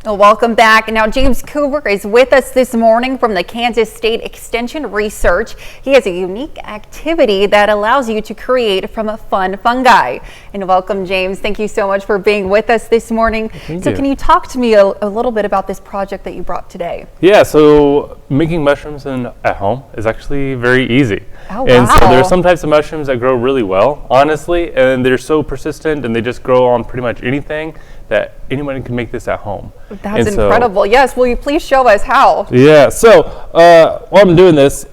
Well, welcome back. Now, James Cooper is with us this morning from the Kansas State Extension Research. He has a unique activity that allows you to create from a fun fungi. And welcome, James. Thank you so much for being with us this morning. Can you talk to me a little bit about this project that you brought today? Yeah, so making mushrooms at home is actually very easy. Oh, and wow. so there are some types of mushrooms that grow really well, honestly, and they're so persistent and they just grow on pretty much anything that anyone can make this at home. That's incredible. Yes, will you please show us how? Yeah, so while I'm doing this,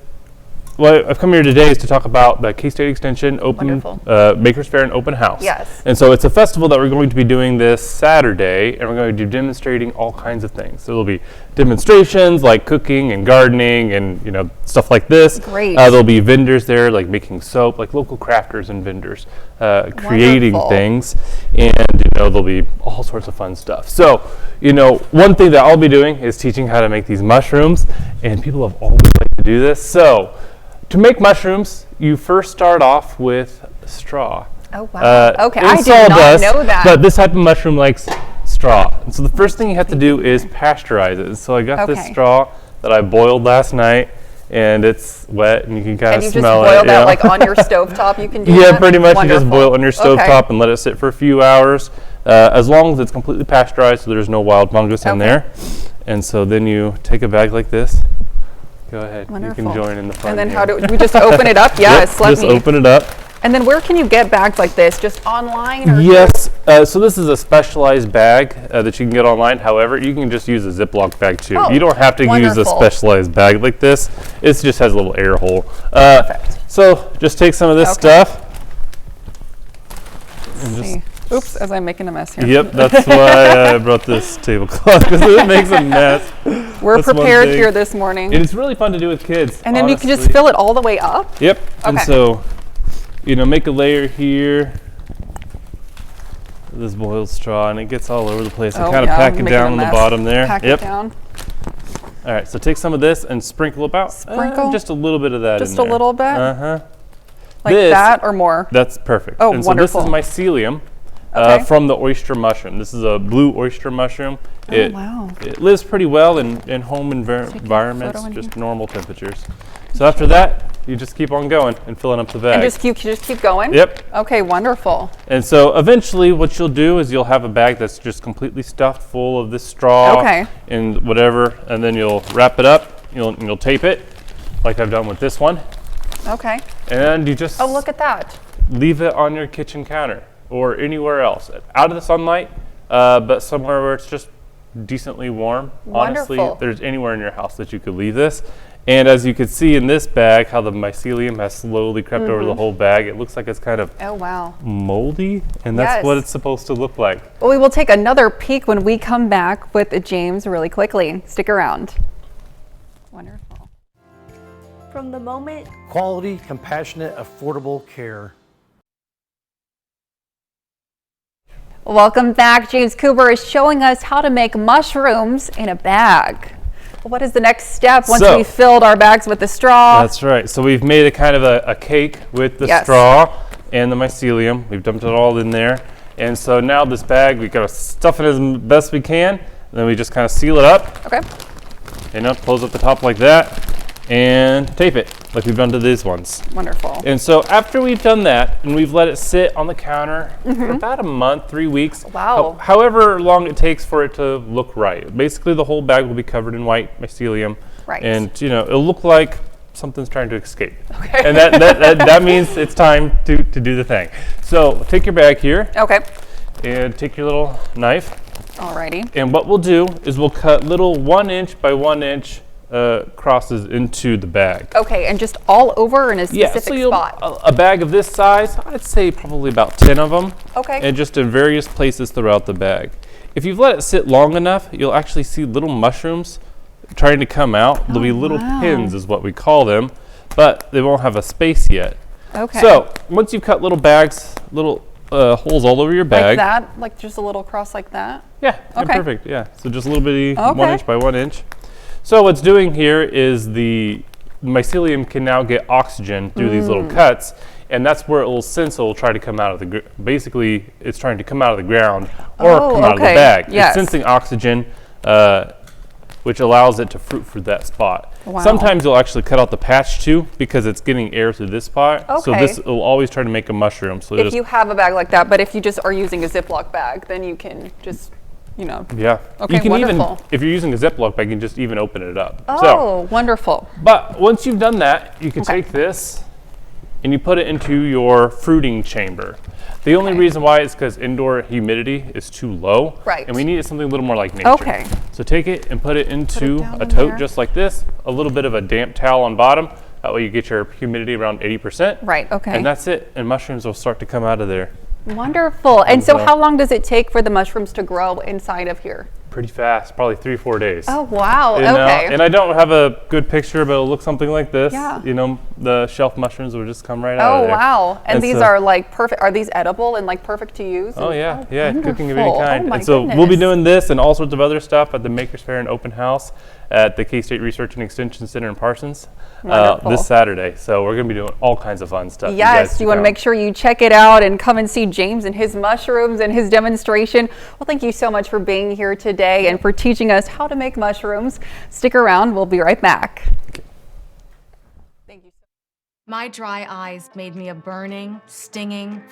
what I've come here today is to talk about the K-State Extension Makers Fair and Open House. Yes. And so it's a festival that we're going to be doing this Saturday, and we're going to be demonstrating all kinds of things. So there'll be demonstrations like cooking and gardening and stuff like this. Great. There'll be vendors there like making soap, like local crafters and vendors creating things, and there'll be all sorts of fun stuff. So one thing that I'll be doing is teaching how to make these mushrooms, and people have always liked to do this. So to make mushrooms, you first start off with straw. Oh, wow. Okay, I did not know that. But this type of mushroom likes straw. And so the first thing you have to do is pasteurize it. So I got this straw that I boiled last night, and it's wet, and you can kind of smell it. And you just boil that like on your stovetop? You can do that? Yeah, pretty much. Wonderful. You just boil it on your stovetop and let it sit for a few hours, as long as it's completely pasteurized so there's no wild fungus in there. And so then you take a bag like this. Go ahead. Wonderful. You can join in the fun. And then how do we just open it up? Yes, yep, just open it up. And then where can you get bags like this? Just online? Or yes. So this is a specialized bag that you can get online. However, you can just use a Ziploc bag too. You don't have to use a specialized bag like this. It just has a little air hole. Perfect. So just take some of this stuff. And oops, as I'm making a mess here. Yep, that's why I brought this tablecloth, because it makes a mess. We're prepared here this morning. And it's really fun to do with kids. And then you can just fill it all the way up? Yep. And so, make a layer here. This boiled straw, and it gets all over the place. And kind of pack it down on the bottom there. Pack it down. All right, so take some of this and sprinkle about just a little bit of that in there. Just a little bit? Uh-huh. Like that or more? That's perfect. Oh, and wonderful. So this is mycelium. From the oyster mushroom. This is a blue oyster mushroom. It lives pretty well in home environments, just normal temperatures. So after that, you just keep on going and filling up the bag. And just keep going? Yep. Okay, wonderful. And so eventually what you'll do is you'll have a bag that's just completely stuffed full of this straw and whatever, and then you'll wrap it up, you'll tape it like I've done with this one. Okay. And you just look at that. Leave it on your kitchen counter or anywhere else, out of the sunlight, but somewhere where it's just decently warm. Wonderful. Honestly, there's anywhere in your house that you could leave this. And as you can see in this bag, how the mycelium has slowly crept over the whole bag. It looks like it's kind of moldy, and that's what it's supposed to look like. Well, we will take another peek when we come back with James really quickly. Stick around. Wonderful. From the moment, quality, compassionate, affordable care. Welcome back. James Cooper is showing us how to make mushrooms in a bag. Well, what is the next step once we've filled our bags with the straw? That's right. So we've made a kind of a cake with the straw and the mycelium. We've dumped it all in there. And so now this bag, we've got to stuff it as best we can. And then we just kind of seal it up. Okay. Close up the top like that. And tape it like we've done to these ones. Wonderful. And so after we've done that and we've let it sit on the counter for about a month, 3 weeks, however long it takes for it to look right. Basically the whole bag will be covered in white mycelium. Right. And it'll look like something's trying to escape. Okay. And that means it's time to do the thing. So take your bag here. Okay. And take your little knife. Alrighty. And what we'll do is we'll cut little 1 inch by 1 inch crosses into the bag. Okay, and just all over in a specific spot? A bag of this size, I'd say probably about 10 of them. Okay. And just in various places throughout the bag. If you've let it sit long enough, you'll actually see little mushrooms trying to come out. There'll be little pins is what we call them, but they won't have a space yet. Okay. So once you've cut little bags, little holes all over your bag. Like that? Like just a little cross like that? Yeah, perfect, yeah. So just a little bitty 1 inch by 1 inch. So what's doing here is the mycelium can now get oxygen through these little cuts, and that's where it will sense it will try to come out of the, basically it's trying to come out of the ground or come out of the bag. Yes. It's sensing oxygen which allows it to fruit for that spot. Wow. Sometimes you'll actually cut out the patch too because it's getting air through this spot. So Okay. this will always try to make a mushroom. So If you have a bag like that, but if you just are using a Ziploc bag, then you can just, yeah. Okay, you can wonderful. even, if you're using a Ziploc bag, you can just even open it up. Oh, wonderful. But once you've done that, you can Okay. take this and you put it into your fruiting chamber. The only Okay. reason why is because indoor humidity is too low. Right. And we needed something a little more like nature. Okay. So take it and put it into down a in tote there. just like this, a little bit of a damp towel on bottom. That way you get your humidity around 80%. Right, okay. And that's it. And mushrooms will start to come out of there Wonderful. And so so- how long does it take for the mushrooms to grow inside of here? pretty fast, probably 3-4 days. Oh, wow. You know, Okay. and I don't have a good picture, but it'll look something like this. Yeah. You know, the shelf mushrooms will just come right out of Oh, there. wow. And these so- are like perfect. Are these edible and like perfect to use? Oh yeah, yeah, cooking of any wonderful. kind. Oh, my and so we'll be goodness. doing this and all sorts of other stuff at the Makers Fair and Open House at the K-State Research and Extension Center in Parsons Wonderful. this Saturday. So we're going to be doing all kinds of fun stuff. Yes, you want to make sure you check it out and come and see James and his mushrooms and his demonstration. Well, thank you so much for being here today and for teaching us how to make mushrooms. Stick around. We'll be right back. Thank you. My dry eyes made me a burning, stinging